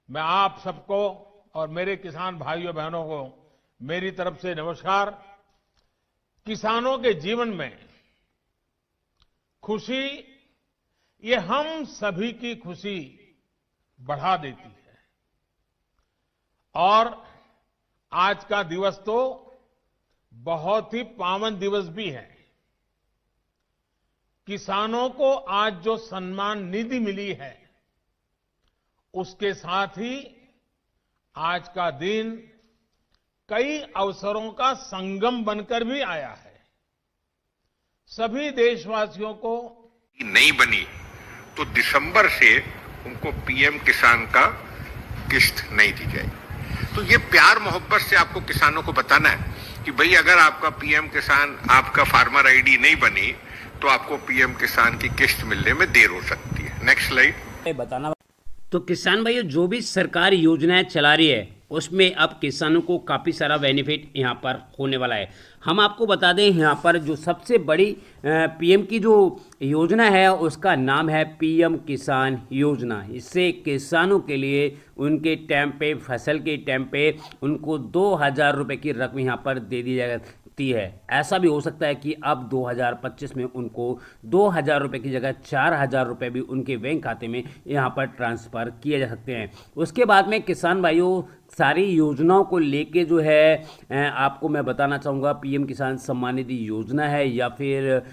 मैं आप सबको और मेरे किसान भाइयों बहनों को मेरी तरफ से नमस्कार। किसानों के जीवन में खुशी, ये हम सभी की खुशी बढ़ा देती है। और आज का दिवस तो बहुत ही पावन दिवस भी है। किसानों को आज जो सम्मान निधि मिली है, उसके साथ ही आज का दिन कई अवसरों का संगम बनकर भी आया है। सभी देशवासियों को नहीं बनी तो दिसंबर से उनको पीएम किसान का किस्त नहीं दी जाएगी। तो ये प्यार मोहब्बत से आपको किसानों को बताना है कि भाई अगर आपका पीएम किसान, आपका फार्मर आईडी नहीं बनी तो आपको पीएम किसान की किस्त मिलने में देर हो सकती है। Next slide. बताना तो किसान भाइयों, जो भी सरकार योजनाएं चला रही है उसमें अब किसानों को काफ़ी सारा बेनिफिट यहाँ पर होने वाला है। हम आपको बता दें, यहाँ पर जो सबसे बड़ी पीएम की जो योजना है उसका नाम है पीएम किसान योजना। इससे किसानों के लिए उनके टाइम पे, फसल के टाइम पे उनको 2,000 रुपये की रकम यहाँ पर दे दी जाएगी है। ऐसा भी हो सकता है कि अब 2025 में उनको 2,000 रुपये की जगह 4,000 रुपये भी उनके बैंक खाते में यहाँ पर ट्रांसफ़र किए जा सकते हैं। उसके बाद में किसान भाइयों, सारी योजनाओं को लेके जो है आपको मैं बताना चाहूँगा, पीएम किसान सम्मान निधि योजना है या फिर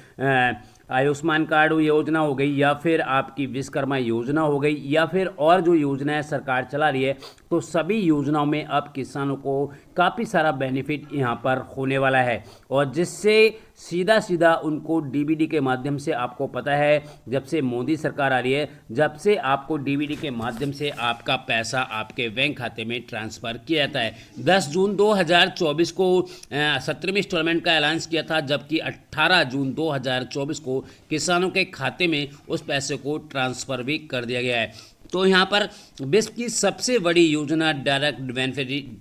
आयुष्मान कार्ड योजना हो गई या फिर आपकी विश्वकर्मा योजना हो गई या फिर और जो योजनाएं सरकार चला रही है, तो सभी योजनाओं में अब किसानों को काफ़ी सारा बेनिफिट यहाँ पर होने वाला है। और जिससे सीधा सीधा उनको डीबीडी के माध्यम से, आपको पता है जब से मोदी सरकार आ रही है, जब से आपको डीबीडी के माध्यम से आपका पैसा आपके बैंक खाते में ट्रांसफ़र किया जाता है। 10 जून 2024 को 17वीं इंस्टॉलमेंट का ऐलान किया था, जबकि 18 जून 2024 को किसानों के खाते में उस पैसे को ट्रांसफ़र भी कर दिया गया है। तो यहाँ पर विश्व की सबसे बड़ी योजना डायरेक्ट बेनिफिट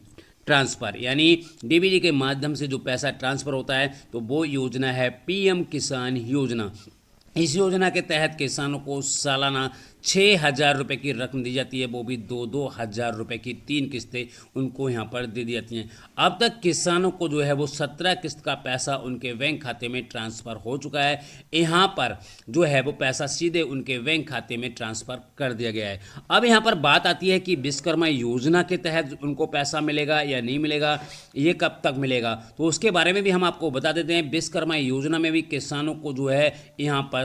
ट्रांसफ़र यानी डीबीडी के माध्यम से जो पैसा ट्रांसफ़र होता है, तो वो योजना है पीएम किसान योजना। इस योजना के तहत किसानों को सालाना 6,000 रुपये की रकम दी जाती है, वो भी 2,000 रुपये की 3 किस्तें उनको यहाँ पर दे दी जाती हैं। अब तक किसानों को जो है वो 17 किस्त का पैसा उनके बैंक खाते में ट्रांसफ़र हो चुका है। यहाँ पर जो है वो पैसा सीधे उनके बैंक खाते में ट्रांसफ़र कर दिया गया है। अब यहाँ पर बात आती है कि विश्वकर्मा योजना के तहत उनको पैसा मिलेगा या नहीं मिलेगा, ये कब तक मिलेगा, तो उसके बारे में भी हम आपको बता देते हैं। विश्वकर्मा योजना में भी किसानों को जो है यहाँ पर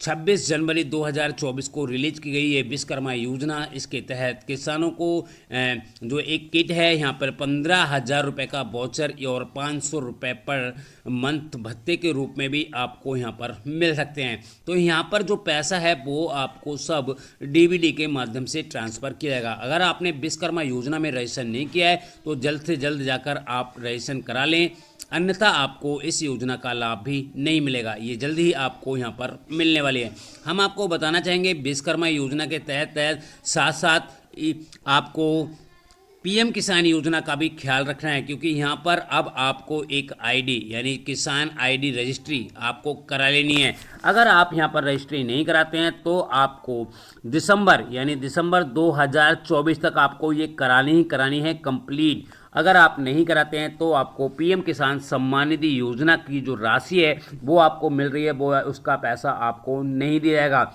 26 जनवरी 2024 को रिलीज की गई है विश्वकर्मा योजना। इसके तहत किसानों को जो एक किट है, यहाँ पर 15,000 रुपये का वाउचर और 500 रुपये पर मंथ भत्ते के रूप में भी आपको यहाँ पर मिल सकते हैं। तो यहाँ पर जो पैसा है वो आपको सब डीबीडी के माध्यम से ट्रांसफ़र किया जाएगा। अगर आपने विश्वकर्मा योजना में रजिस्ट्रेशन नहीं किया है तो जल्द से जल्द जाकर आप रजिस्ट्रेशन करा लें, अन्यथा आपको इस योजना का लाभ भी नहीं मिलेगा। ये जल्दी ही आपको यहाँ पर मिलने वाली है। हम आपको बताना चाहेंगे विश्वकर्मा योजना के तहत साथ साथ आपको पीएम किसान योजना का भी ख्याल रखना है, क्योंकि यहाँ पर अब आपको एक आईडी यानी किसान आईडी रजिस्ट्री आपको करा लेनी है। अगर आप यहाँ पर रजिस्ट्री नहीं कराते हैं तो आपको दिसंबर 2024 तक आपको ये करानी है कंप्लीट। अगर आप नहीं कराते हैं तो आपको पीएम किसान सम्मान निधि योजना की जो राशि है वो आपको मिल रही है, वो उसका पैसा आपको नहीं दिया जाएगा।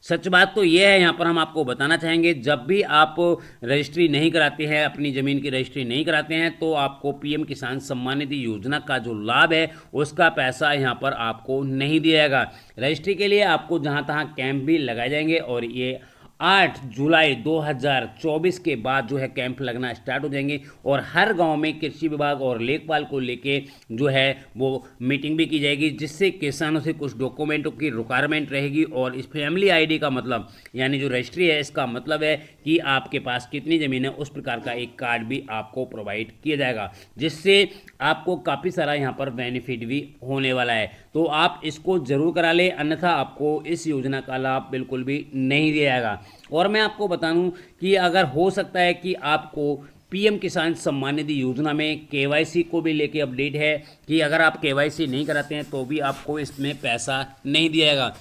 सच बात तो ये है, यहाँ पर हम आपको बताना चाहेंगे, जब भी आप रजिस्ट्री नहीं कराते हैं, अपनी ज़मीन की रजिस्ट्री नहीं कराते हैं, तो आपको पीएम किसान सम्मान निधि योजना का जो लाभ है उसका पैसा यहाँ पर आपको नहीं दिया जाएगा। रजिस्ट्री के लिए आपको जहाँ तहाँ कैंप भी लगाए जाएंगे और ये 8 जुलाई 2024 के बाद जो है कैंप लगना स्टार्ट हो जाएंगे और हर गांव में कृषि विभाग और लेखपाल को लेके जो है वो मीटिंग भी की जाएगी, जिससे किसानों से कुछ डॉक्यूमेंटों की रिक्वायरमेंट रहेगी। और इस फैमिली आईडी का मतलब यानी जो रजिस्ट्री है, इसका मतलब है कि आपके पास कितनी ज़मीन है उस प्रकार का एक कार्ड भी आपको प्रोवाइड किया जाएगा, जिससे आपको काफ़ी सारा यहाँ पर बेनिफिट भी होने वाला है। तो आप इसको ज़रूर करा लें, अन्यथा आपको इस योजना का लाभ बिल्कुल भी नहीं दिया जाएगा। और मैं आपको बता दूं कि अगर हो सकता है कि आपको पीएम किसान सम्मान निधि योजना में केवाईसी को भी लेके अपडेट है कि अगर आप केवाईसी नहीं कराते हैं तो भी आपको इसमें पैसा नहीं दिया जाएगा।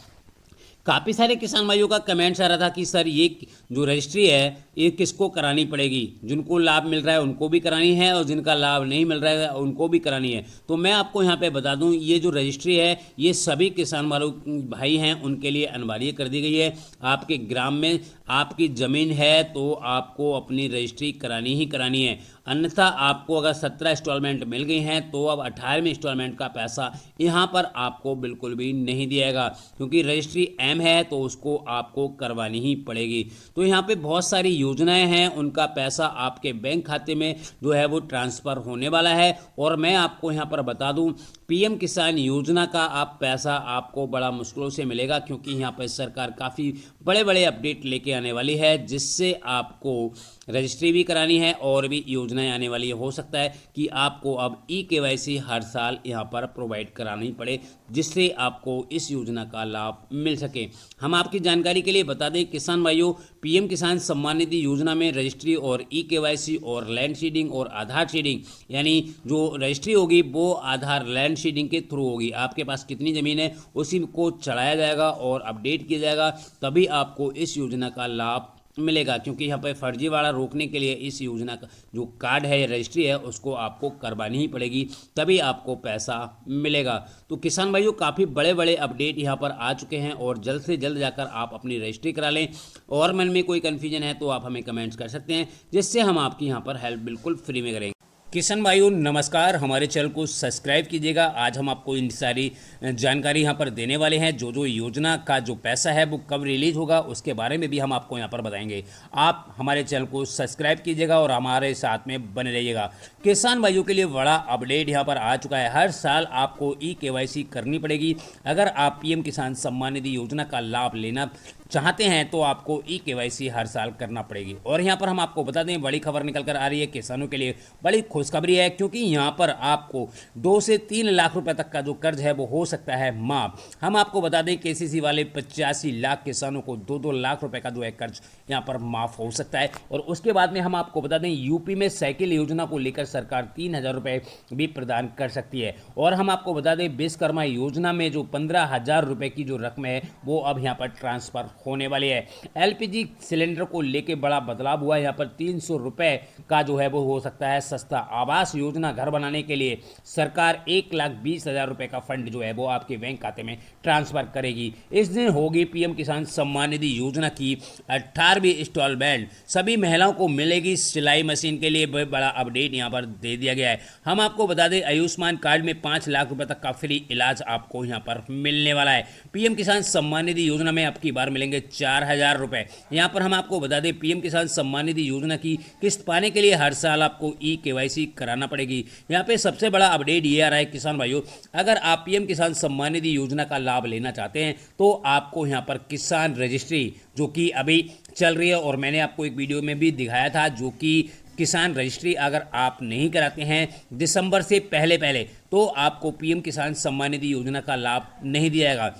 काफ़ी सारे किसान भाइयों का कमेंट्स आ रहा था कि सर ये जो रजिस्ट्री है ये किसको करानी पड़ेगी, जिनको लाभ मिल रहा है उनको भी करानी है और जिनका लाभ नहीं मिल रहा है उनको भी करानी है। तो मैं आपको यहाँ पे बता दूं ये जो रजिस्ट्री है ये सभी किसान भाई हैं उनके लिए अनिवार्य कर दी गई है। आपके ग्राम में आपकी ज़मीन है तो आपको अपनी रजिस्ट्री करानी ही करानी है, अन्यथा आपको अगर 17 इंस्टॉलमेंट मिल गई हैं तो अब 18वें इंस्टॉलमेंट का पैसा यहाँ पर आपको बिल्कुल भी नहीं दिएगा, क्योंकि रजिस्ट्री अहम है तो उसको आपको करवानी ही पड़ेगी। तो यहाँ पे बहुत सारी योजनाएं हैं, उनका पैसा आपके बैंक खाते में जो है वो ट्रांसफ़र होने वाला है। और मैं आपको यहाँ पर बता दूँ पीएम किसान योजना का आप पैसा आपको बड़ा मुश्किलों से मिलेगा, क्योंकि यहाँ पर सरकार काफ़ी बड़े बड़े अपडेट लेके आने वाली है, जिससे आपको रजिस्ट्री भी करानी है और भी योजनाएं आने वाली है। हो सकता है कि आपको अब ई-केवाईसी हर साल यहाँ पर प्रोवाइड करानी पड़े, जिससे आपको इस योजना का लाभ मिल सके। हम आपकी जानकारी के लिए बता दें किसान भाइयों, पीएम किसान सम्मान निधि योजना में रजिस्ट्री और ई-केवाईसी और लैंड सीडिंग और आधार सीडिंग, यानी जो रजिस्ट्री होगी वो आधार लैंड सीडिंग के थ्रू होगी। आपके पास कितनी ज़मीन है उसी को चढ़ाया जाएगा और अपडेट किया जाएगा, तभी आपको इस योजना का लाभ मिलेगा। क्योंकि यहाँ पर फर्जीवाड़ा रोकने के लिए इस योजना का जो कार्ड है या रजिस्ट्री है उसको आपको करवानी ही पड़ेगी, तभी आपको पैसा मिलेगा। तो किसान भाइयों काफ़ी बड़े बड़े अपडेट यहाँ पर आ चुके हैं और जल्द से जल्द जाकर आप अपनी रजिस्ट्री करा लें। और मन में कोई कन्फ्यूजन है तो आप हमें कमेंट्स कर सकते हैं, जिससे हम आपकी यहाँ पर हेल्प बिल्कुल फ्री में करेंगे। किसान भाइयों नमस्कार, हमारे चैनल को सब्सक्राइब कीजिएगा। आज हम आपको इन सारी जानकारी यहाँ पर देने वाले हैं। जो योजना का जो पैसा है वो कब रिलीज होगा उसके बारे में भी हम आपको यहाँ पर बताएंगे। आप हमारे चैनल को सब्सक्राइब कीजिएगा और हमारे साथ में बने रहिएगा। किसान भाइयों के लिए बड़ा अपडेट यहाँ पर आ चुका है। हर साल आपको ई-केवाईसी करनी पड़ेगी। अगर आप पीएम किसान सम्मान निधि योजना का लाभ लेना चाहते हैं तो आपको ई-केवाईसी हर साल करना पड़ेगी। और यहाँ पर हम आपको बता दें बड़ी खबर निकल कर आ रही है, किसानों के लिए बड़ी खुशखबरी है, क्योंकि यहाँ पर आपको 2 से 3 लाख रुपए तक का जो कर्ज है वो हो सकता है माफ। हम आपको बता दें केसीसी वाले 85 लाख किसानों को 2-2 लाख रुपए का जो है कर्ज यहाँ पर माफ हो सकता है। और उसके बाद में हम आपको बता दें यूपी में साइकिल योजना को लेकर सरकार 3,000 रुपये भी प्रदान कर सकती है। और हम आपको बता दें विश्वकर्मा योजना में जो 15,000 रुपये की जो रकम है वो अब यहाँ पर ट्रांसफर होने वाली है। एलपीजी सिलेंडर को लेकर बड़ा बदलाव हुआ है। यहाँ पर 300 रुपये का जो है वो हो सकता है सस्ता। आवास योजना घर बनाने के लिए सरकार 1,20,000 रुपये का फंड जो है वो आपके बैंक खाते में ट्रांसफर करेगी। इस दिन होगी पीएम किसान सम्मान निधि योजना की 18वीं इंस्टॉलमेंट। सभी महिलाओं को मिलेगी सिलाई मशीन के लिए बड़ा अपडेट यहाँ पर दे दिया गया है। हम आपको बता दें आयुष्मान कार्ड में 5 लाख रुपए तक का फ्री इलाज आपको यहाँ पर मिलने वाला है। पीएम किसान सम्मान निधि योजना में आपकी बार मिलेंगे 4,000 रुपए। यहाँ पर हम आपको बता दें पीएम किसान सम्मान निधि योजना की किस्त पाने के लिए हर साल आपको ई-केवाईसी कराना पड़ेगी। यहाँ पे सबसे बड़ा अपडेट ये आ रहा है किसान भाइयों, अगर आप पीएम किसान सम्मान निधि योजना का लाभ लेना चाहते हैं तो आपको यहाँ पर किसान रजिस्ट्री जो कि अभी चल रही है और मैंने आपको एक वीडियो में भी दिखाया था, जो कि किसान रजिस्ट्री अगर आप नहीं कराते हैं दिसंबर से पहले तो आपको पीएम किसान सम्मान निधि योजना का लाभ नहीं दिया जाएगा।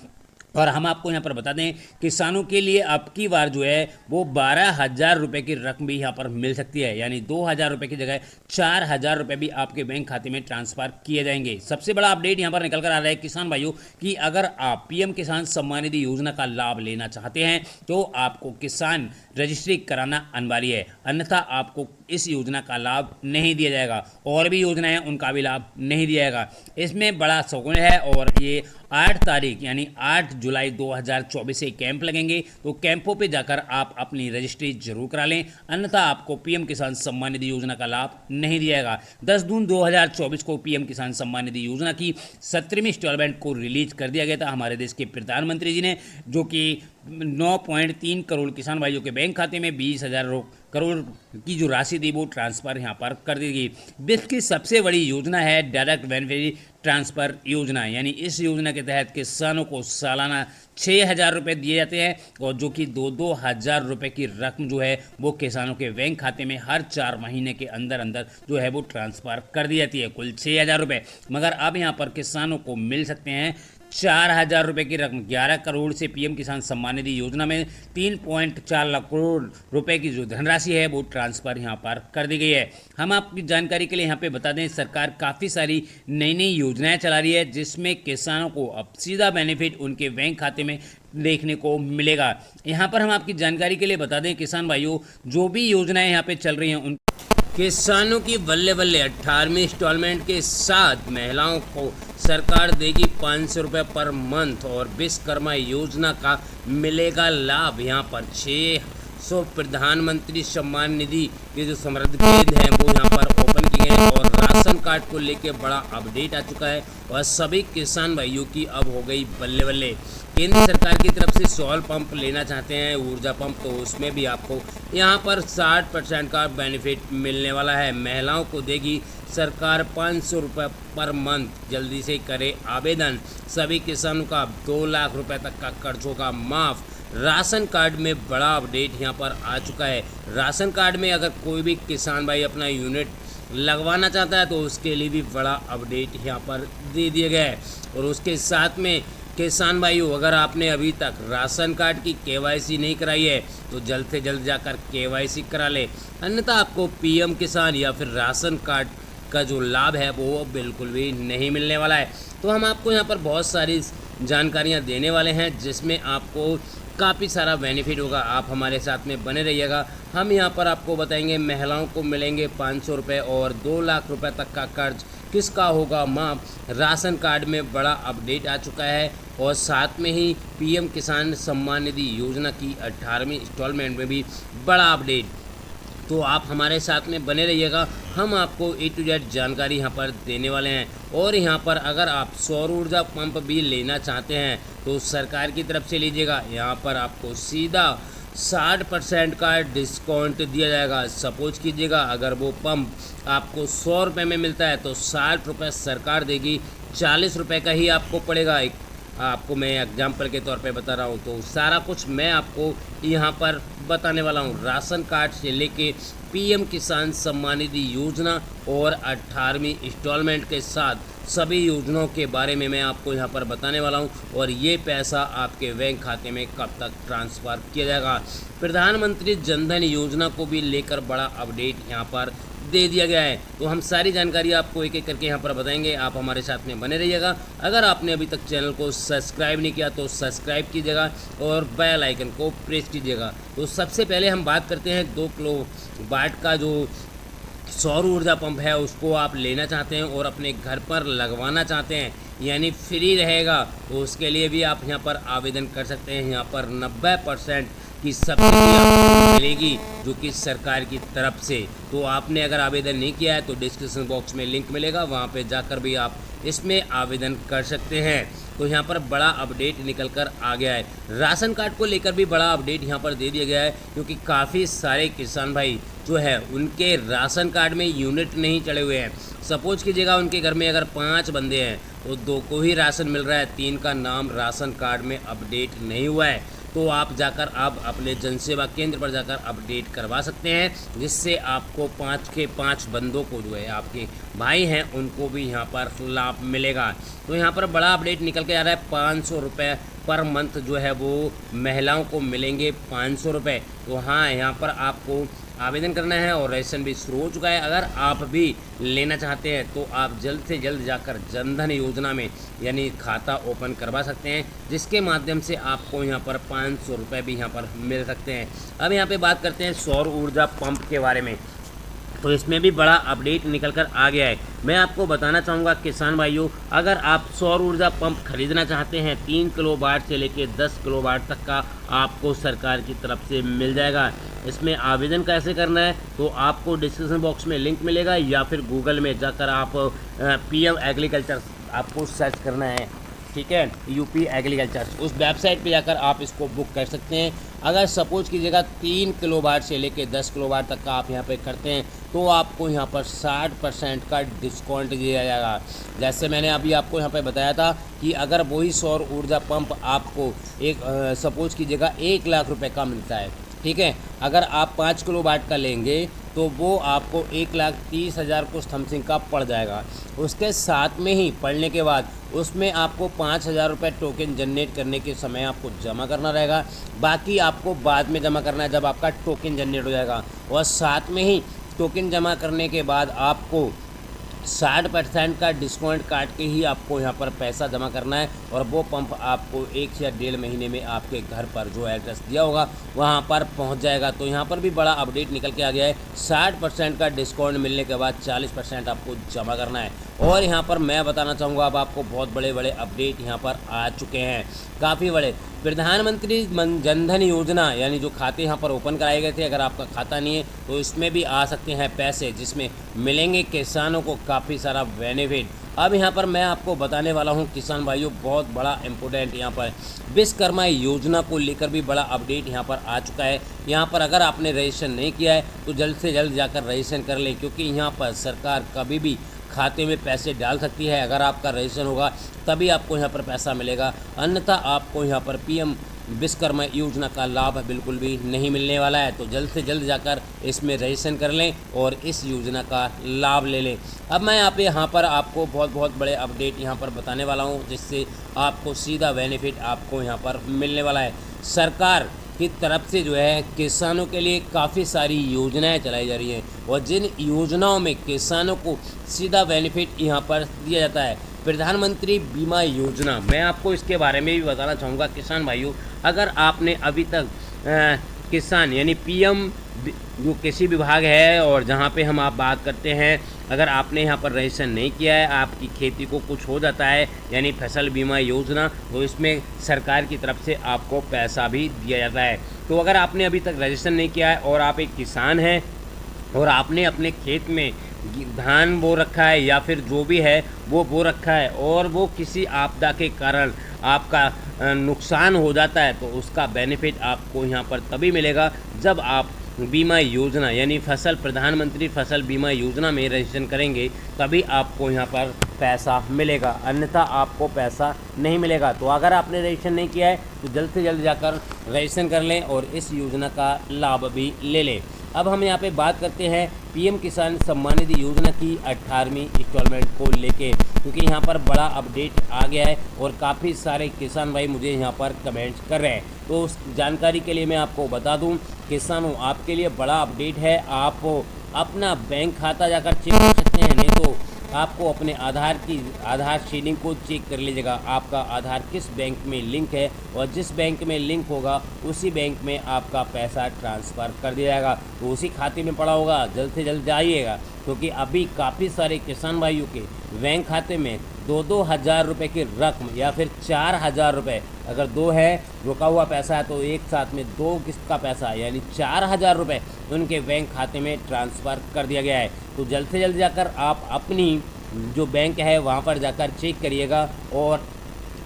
और हम आपको यहाँ पर बता दें किसानों के लिए अब की बार जो है वो 12,000 रुपये की रकम भी यहाँ पर मिल सकती है, यानी 2,000 रुपये की जगह 4,000 रुपये भी आपके बैंक खाते में ट्रांसफर किए जाएंगे। सबसे बड़ा अपडेट यहाँ पर निकल कर आ रहा है किसान भाइयों कि अगर आप पीएम किसान सम्मान निधि योजना का लाभ लेना चाहते हैं तो आपको किसान रजिस्ट्री कराना अनिवार्य है, अन्यथा आपको इस योजना का लाभ नहीं दिया जाएगा। और भी योजनाएं हैं उनका भी लाभ नहीं दिया जाएगा। इसमें बड़ा शगुन है और ये 8 तारीख यानी 8 जुलाई 2024 से कैंप लगेंगे, तो कैंपों पे जाकर आप अपनी रजिस्ट्री जरूर करा लें, अन्यथा आपको पीएम किसान सम्मान निधि योजना का लाभ नहीं दिया जाएगा। 10 जून 2024 को पीएम किसान सम्मान निधि योजना की 17वीं इंस्टॉलमेंट को रिलीज कर दिया गया था हमारे देश के प्रधानमंत्री जी ने, जो कि 9.3 करोड़ किसान भाइयों के बैंक खाते में 20,000 करोड़ की जो राशि थी वो ट्रांसफ़र यहाँ पर कर दी गई। विश्व की सबसे बड़ी योजना है डायरेक्ट बेनिफिट ट्रांसफ़र योजना, यानी इस योजना के तहत किसानों को सालाना 6,000 रुपये दिए जाते हैं और जो कि 2-2 हज़ार रुपये की रकम जो है वो किसानों के बैंक खाते में हर 4 महीने के अंदर जो है वो ट्रांसफ़र कर दी जाती है। कुल 6,000 रुपये, मगर अब यहाँ पर किसानों को मिल सकते हैं 4,000 रुपये की रकम। 11 करोड़ से पीएम किसान सम्मान निधि योजना में 3.4 लाख करोड़ रुपए की जो धनराशि है वो ट्रांसफर यहाँ पर कर दी गई है। हम आपकी जानकारी के लिए यहाँ पे बता दें सरकार काफ़ी सारी नई योजनाएं चला रही है, जिसमें किसानों को अब सीधा बेनिफिट उनके बैंक खाते में देखने को मिलेगा। यहाँ पर हम आपकी जानकारी के लिए बता दें किसान भाइयों, जो भी योजनाएं यहाँ पे चल रही हैं उन किसानों की बल्ले बल्ले 18वीं इंस्टॉलमेंट के साथ महिलाओं को सरकार देगी 500 रुपये पर मंथ और विश्वकर्मा योजना का मिलेगा लाभ। यहाँ पर 600 प्रधानमंत्री सम्मान निधि के जो समृद्धि केंद्र हैं वो यहाँ पर ओपन किए हैं और राशन कार्ड को लेकर बड़ा अपडेट आ चुका है और सभी किसान भाइयों की अब हो गई बल्ले बल्ले। केंद्र सरकार की तरफ से सौर पंप लेना चाहते हैं, ऊर्जा पंप, तो उसमें भी आपको यहाँ पर 60% का बेनिफिट मिलने वाला है। महिलाओं को देगी सरकार 500 रुपये पर मंथ। जल्दी से करें आवेदन। सभी किसानों का 2 लाख रुपए तक का कर्ज होगा माफ़। राशन कार्ड में बड़ा अपडेट यहाँ पर आ चुका है। राशन कार्ड में अगर कोई भी किसान भाई अपना यूनिट लगवाना चाहता है तो उसके लिए भी बड़ा अपडेट यहाँ पर दे दिया गया है। और उसके साथ में किसान भाइयों, अगर आपने अभी तक राशन कार्ड की केवाईसी नहीं कराई है तो जल्द से जल्द जाकर केवाईसी करा ले, अन्यथा आपको पीएम किसान या फिर राशन कार्ड का जो लाभ है वो बिल्कुल भी नहीं मिलने वाला है। तो हम आपको यहाँ पर बहुत सारी जानकारियाँ देने वाले हैं जिसमें आपको काफ़ी सारा बेनिफिट होगा। आप हमारे साथ में बने रहिएगा। हम यहाँ पर आपको बताएंगे महिलाओं को मिलेंगे 500 रुपये और 2 लाख रुपए तक का कर्ज किसका होगा माफ़। राशन कार्ड में बड़ा अपडेट आ चुका है और साथ में ही पीएम किसान सम्मान निधि योजना की 18वीं इंस्टॉलमेंट में भी बड़ा अपडेट। तो आप हमारे साथ में बने रहिएगा। हम आपको A to Z जानकारी यहाँ पर देने वाले हैं। और यहाँ पर अगर आप सौर ऊर्जा पंप भी लेना चाहते हैं तो सरकार की तरफ से लीजिएगा। यहाँ पर आपको सीधा 60% का डिस्काउंट दिया जाएगा। सपोज कीजिएगा अगर वो पंप आपको 100 रुपये में मिलता है तो 60 रुपये सरकार देगी, 40 रुपये का ही आपको पड़ेगा। आपको मैं एग्जाम्पल के तौर पे बता रहा हूँ, तो सारा कुछ मैं आपको यहाँ पर बताने वाला हूँ। राशन कार्ड से लेके पीएम किसान सम्मान निधि योजना और 18वीं इंस्टॉलमेंट के साथ सभी योजनाओं के बारे में मैं आपको यहाँ पर बताने वाला हूँ और ये पैसा आपके बैंक खाते में कब तक ट्रांसफ़र किया जाएगा। प्रधानमंत्री जनधन योजना को भी लेकर बड़ा अपडेट यहाँ पर दे दिया गया है। तो हम सारी जानकारी आपको एक एक करके यहाँ पर बताएंगे। आप हमारे साथ में बने रहिएगा। अगर आपने अभी तक चैनल को सब्सक्राइब नहीं किया तो सब्सक्राइब कीजिएगा और बेल आइकन को प्रेस कीजिएगा। तो सबसे पहले हम बात करते हैं 2 किलोवाट का जो सौर ऊर्जा पंप है उसको आप लेना चाहते हैं और अपने घर पर लगवाना चाहते हैं, यानी फ्री रहेगा, तो उसके लिए भी आप यहाँ पर आवेदन कर सकते हैं। यहाँ पर 90% की सब्सिडी आपको मिलेगी जो कि सरकार की तरफ से। तो आपने अगर आवेदन नहीं किया है तो डिस्क्रिप्शन बॉक्स में लिंक मिलेगा, वहाँ पे जाकर भी आप इसमें आवेदन कर सकते हैं। तो यहाँ पर बड़ा अपडेट निकल कर आ गया है। राशन कार्ड को लेकर भी बड़ा अपडेट यहाँ पर दे दिया गया है क्योंकि काफ़ी सारे किसान भाई जो है उनके राशन कार्ड में यूनिट नहीं चढ़े हुए हैं। सपोज कीजिएगा उनके घर में अगर 5 बंदे हैं तो 2 को ही राशन मिल रहा है, 3 का नाम राशन कार्ड में अपडेट नहीं हुआ है। तो आप जाकर आप अपने जनसेवा केंद्र पर जाकर अपडेट करवा सकते हैं, जिससे आपको 5 के 5 बंदों को जो है आपके भाई हैं उनको भी यहाँ पर लाभ मिलेगा। तो यहाँ पर बड़ा अपडेट निकल के आ रहा है। 500 रुपये पर मंथ जो है वो महिलाओं को मिलेंगे 500 रुपये। तो हाँ, यहाँ पर आपको आवेदन करना है और रजिस्ट्रेशन भी शुरू हो चुका है। अगर आप भी लेना चाहते हैं तो आप जल्द से जल्द जाकर जनधन योजना में यानी खाता ओपन करवा सकते हैं, जिसके माध्यम से आपको यहाँ पर 500 रुपये भी यहाँ पर मिल सकते हैं। अब यहाँ पे बात करते हैं सौर ऊर्जा पंप के बारे में। तो इसमें भी बड़ा अपडेट निकल कर आ गया है। मैं आपको बताना चाहूँगा किसान भाइयों, अगर आप सौर ऊर्जा पंप खरीदना चाहते हैं 3 किलोवाट से लेकर 10 किलोवाट तक का आपको सरकार की तरफ से मिल जाएगा। इसमें आवेदन कैसे करना है तो आपको डिस्क्रिप्शन बॉक्स में लिंक मिलेगा या फिर गूगल में जाकर आप पीएम एग्रीकल्चर आपको सर्च करना है, ठीक है, यूपी एग्रीकल्चर, उस वेबसाइट पे जाकर आप इसको बुक कर सकते हैं। अगर सपोज कीजिएगा 3 किलोवाट से लेकर 10 किलोवाट तक का आप यहाँ पे करते हैं तो आपको यहाँ पर 60% का डिस्काउंट दिया जाएगा। जैसे मैंने अभी आपको यहाँ पे बताया था कि अगर वही सौर ऊर्जा पंप आपको सपोज कीजिएगा 1 लाख रुपए का मिलता है, ठीक है, अगर आप 5 किलोवाट का लेंगे तो वो आपको 1,30,000 को समथिंग का पड़ जाएगा। उसके साथ में ही पढ़ने के बाद उसमें आपको 5,000 रुपये टोकन जनरेट करने के समय आपको जमा करना रहेगा। बाकी आपको बाद में जमा करना है जब आपका टोकन जनरेट हो जाएगा। और साथ में ही टोकन जमा करने के बाद आपको 60% का डिस्काउंट काट के ही आपको यहाँ पर पैसा जमा करना है और वो पंप आपको 1 या 1.5 महीने में आपके घर पर जो एड्रेस दिया होगा वहाँ पर पहुँच जाएगा। तो यहाँ पर भी बड़ा अपडेट निकल के आ गया है। 60% का डिस्काउंट मिलने के बाद 40% आपको जमा करना है। और यहाँ पर मैं बताना चाहूँगा अब आपको बहुत बड़े बड़े अपडेट यहाँ पर आ चुके हैं, काफ़ी बड़े। प्रधानमंत्री जन धन योजना यानी जो खाते यहाँ पर ओपन कराए गए थे, अगर आपका खाता नहीं है तो इसमें भी आ सकते हैं पैसे, जिसमें मिलेंगे किसानों को काफ़ी सारा बेनिफिट। अब यहाँ पर मैं आपको बताने वाला हूँ किसान भाइयों, बहुत बड़ा इम्पोर्टेंट यहाँ पर विश्वकर्मा योजना को लेकर भी बड़ा अपडेट यहाँ पर आ चुका है। यहाँ पर अगर आपने रजिस्ट्रेशन नहीं किया है तो जल्द से जल्द जाकर रजिस्ट्रेशन कर लें, क्योंकि यहाँ पर सरकार कभी भी खाते में पैसे डाल सकती है। अगर आपका रजिस्ट्रेशन होगा तभी आपको यहाँ पर पैसा मिलेगा, अन्यथा आपको यहाँ पर पीएम विश्वकर्मा योजना का लाभ बिल्कुल भी नहीं मिलने वाला है। तो जल्द से जल्द जाकर इसमें रजिस्ट्रेशन कर लें और इस योजना का लाभ ले लें। अब मैं यहाँ पर आपको बहुत बड़े अपडेट यहाँ पर बताने वाला हूँ, जिससे आपको सीधा बेनिफिट आपको यहाँ पर मिलने वाला है। सरकार की तरफ से जो है किसानों के लिए काफ़ी सारी योजनाएं चलाई जा रही हैं और जिन योजनाओं में किसानों को सीधा बेनिफिट यहाँ पर दिया जाता है। प्रधानमंत्री बीमा योजना, मैं आपको इसके बारे में भी बताना चाहूँगा किसान भाइयों। अगर आपने अभी तक किसान यानी पीएम जो कृषि विभाग है और जहाँ पे हम आप बात करते हैं, अगर आपने यहाँ पर रजिस्ट्रेशन नहीं किया है, आपकी खेती को कुछ हो जाता है यानी फसल बीमा योजना, तो इसमें सरकार की तरफ से आपको पैसा भी दिया जाता है। तो अगर आपने अभी तक रजिस्ट्रेशन नहीं किया है और आप एक किसान हैं और आपने अपने खेत में धान बो रखा है या फिर जो भी है वो बो रखा है और वो किसी आपदा के कारण आपका नुकसान हो जाता है, तो उसका बेनिफिट आपको यहाँ पर तभी मिलेगा जब आप बीमा योजना यानी प्रधानमंत्री फसल बीमा योजना में रजिस्ट्रेशन करेंगे, तभी आपको यहाँ पर पैसा मिलेगा, अन्यथा आपको पैसा नहीं मिलेगा। तो अगर आपने रजिस्ट्रेशन नहीं किया है तो जल्द से जल्द जाकर रजिस्ट्रेशन कर लें और इस योजना का लाभ भी ले लें। अब हम यहाँ पे बात करते हैं पीएम किसान सम्मान निधि योजना की 18वीं इंस्टॉलमेंट को लेके, क्योंकि यहाँ पर बड़ा अपडेट आ गया है और काफ़ी सारे किसान भाई मुझे यहाँ पर कमेंट्स कर रहे हैं। तो उस जानकारी के लिए मैं आपको बता दूं किसानों, आपके लिए बड़ा अपडेट है। आप अपना बैंक खाता जाकर चेक कर सकते हैं, नहीं तो आपको अपने आधार शेडिंग को चेक कर लीजिएगा, आपका आधार किस बैंक में लिंक है और जिस बैंक में लिंक होगा उसी बैंक में आपका पैसा ट्रांसफ़र कर दिया जाएगा, तो उसी खाते में पड़ा होगा। जल्द से जल्द जाइएगा, क्योंकि अभी काफ़ी सारे किसान भाइयों के बैंक खाते में 2-2 हज़ार रुपये की रकम या फिर 4,000 रुपये, अगर दो है रुका हुआ पैसा है तो एक साथ में 2 किस्त का पैसा यानी 4,000 रुपये उनके बैंक खाते में ट्रांसफ़र कर दिया गया है। तो जल्द से जल्द जाकर आप अपनी जो बैंक है वहाँ पर जाकर चेक करिएगा, और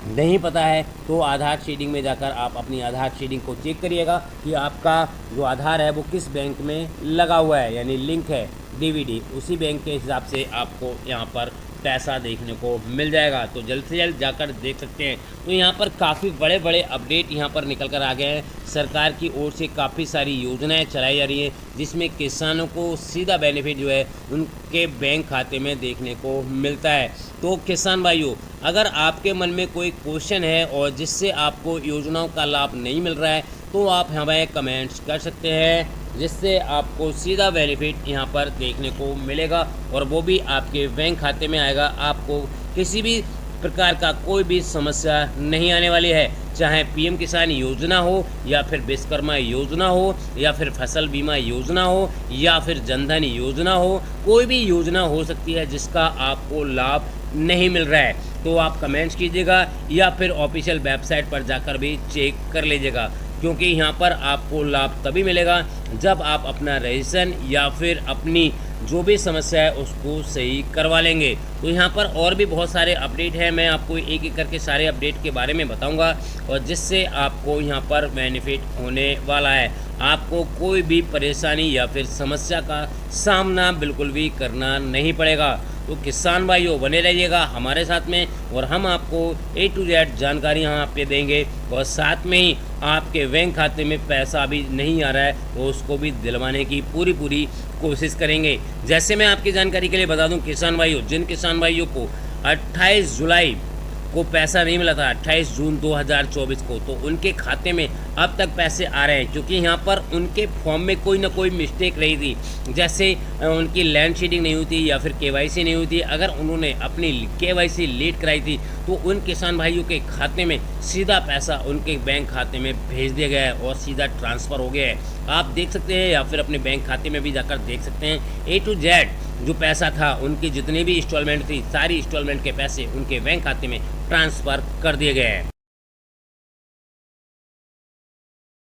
नहीं पता है तो आधार शेडिंग में जाकर आप अपनी आधार शेडिंग को चेक करिएगा कि आपका जो आधार है वो किस बैंक में लगा हुआ है यानी लिंक है डीवीडी, उसी बैंक के हिसाब से आपको यहाँ पर पैसा देखने को मिल जाएगा। तो जल्द से जल्द जाकर देख सकते हैं। तो यहाँ पर काफ़ी बड़े बड़े अपडेट यहाँ पर निकल कर आ गए हैं। सरकार की ओर से काफ़ी सारी योजनाएं चलाई जा रही हैं, जिसमें किसानों को सीधा बेनिफिट जो है उनके बैंक खाते में देखने को मिलता है। तो किसान भाइयों, अगर आपके मन में कोई क्वेश्चन है और जिससे आपको योजनाओं का लाभ नहीं मिल रहा है तो आप हमें कमेंट्स कर सकते हैं, जिससे आपको सीधा बेनिफिट यहाँ पर देखने को मिलेगा और वो भी आपके बैंक खाते में आएगा। आपको किसी भी प्रकार का कोई भी समस्या नहीं आने वाली है, चाहे पीएम किसान योजना हो या फिर विश्वकर्मा योजना हो या फिर फसल बीमा योजना हो या फिर जनधन योजना हो, कोई भी योजना हो सकती है जिसका आपको लाभ नहीं मिल रहा है। तो आप कमेंट्स कीजिएगा या फिर ऑफिशियल वेबसाइट पर जाकर भी चेक कर लीजिएगा, क्योंकि यहाँ पर आपको लाभ तभी मिलेगा जब आप अपना रजिस्ट्रेशन या फिर अपनी जो भी समस्या है उसको सही करवा लेंगे। तो यहाँ पर और भी बहुत सारे अपडेट हैं, मैं आपको एक एक करके सारे अपडेट के बारे में बताऊंगा और जिससे आपको यहाँ पर बेनिफिट होने वाला है। आपको कोई भी परेशानी या फिर समस्या का सामना बिल्कुल भी करना नहीं पड़ेगा। तो किसान भाइयों बने रहिएगा हमारे साथ में और हम आपको A to Z जानकारी यहाँ पे देंगे और साथ में ही आपके बैंक खाते में पैसा भी नहीं आ रहा है तो उसको भी दिलवाने की पूरी कोशिश करेंगे। जैसे मैं आपकी जानकारी के लिए बता दूं किसान भाइयों, जिन किसान भाइयों को 28 जुलाई को पैसा नहीं मिला था 28 जून 2024 को, तो उनके खाते में अब तक पैसे आ रहे हैं, क्योंकि यहाँ पर उनके फॉर्म में कोई ना कोई मिस्टेक रही थी। जैसे उनकी लैंड शीडिंग नहीं हुई थी या फिर केवाईसी नहीं हुई थी। अगर उन्होंने अपनी केवाईसी लेट कराई थी तो उन किसान भाइयों के खाते में सीधा पैसा उनके बैंक खाते में भेज दिया गया है और सीधा ट्रांसफ़र हो गया है। आप देख सकते हैं या फिर अपने बैंक खाते में भी जाकर देख सकते हैं। A to Z जो पैसा था, उनकी जितनी भी इंस्टॉलमेंट थी, सारी इंस्टॉलमेंट के पैसे उनके बैंक खाते में ट्रांसफ़र कर दिए गए हैं।